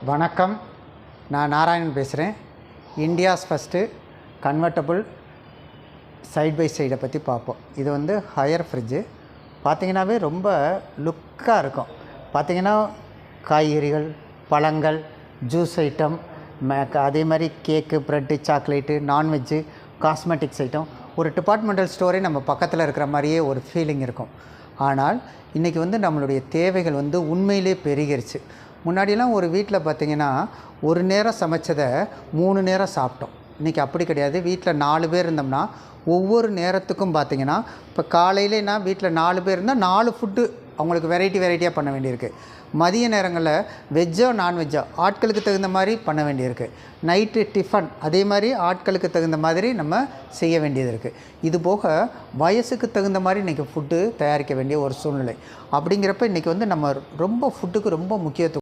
வணக்கம். நான் நாராயணன் பேசுகிறேன். India's first convertible side by சைடை பற்றி பார்ப்போம். இது வந்து ஹையர் ஃப்ரிட்ஜு. பார்த்திங்கனாவே ரொம்ப லுக்காக இருக்கும். பார்த்திங்கன்னா காய்கறிகள், பழங்கள், ஜூஸ் ஐட்டம், அதே மாதிரி cake, bread, chocolate, nonveg, cosmetics item, ஒரு டிபார்ட்மெண்டல் ஸ்டோரே நம்ம பக்கத்தில் இருக்கிற மாதிரியே ஒரு ஃபீலிங் இருக்கும். ஆனால் இன்றைக்கி வந்து நம்மளுடைய தேவைகள் வந்து உண்மையிலே பெருகிருச்சு. முன்னாடியெல்லாம் ஒரு வீட்டில் பார்த்திங்கன்னா ஒரு நேரம் சமைச்சதை 3 நேரம் சாப்பிட்டோம். இன்றைக்கி அப்படி கிடையாது. வீட்டில் 4 பேர் இருந்தோம்னா ஒவ்வொரு நேரத்துக்கும் பார்த்திங்கன்னா, இப்போ காலையிலேனா வீட்டில் 4 பேர் இருந்தால் 4 ஃபுட்டு அவங்களுக்கு வெரைட்டியாக பண்ண வேண்டியிருக்கு. மதிய நேரங்களில் வெஜ்ஜோ நான்வெஜ்ஜோ ஆட்களுக்கு தகுந்த மாதிரி பண்ண வேண்டியிருக்கு. நைட்டு டிஃபன் அதே மாதிரி ஆட்களுக்கு தகுந்த மாதிரி நம்ம செய்ய வேண்டியது இருக்குது. இது போக வயசுக்கு தகுந்த மாதிரி இன்றைக்கி ஃபுட்டு தயாரிக்க வேண்டிய ஒரு சூழ்நிலை. அப்படிங்கிறப்ப இன்றைக்கி வந்து நம்ம ரொம்ப ஃபுட்டுக்கு ரொம்ப முக்கியத்துவம்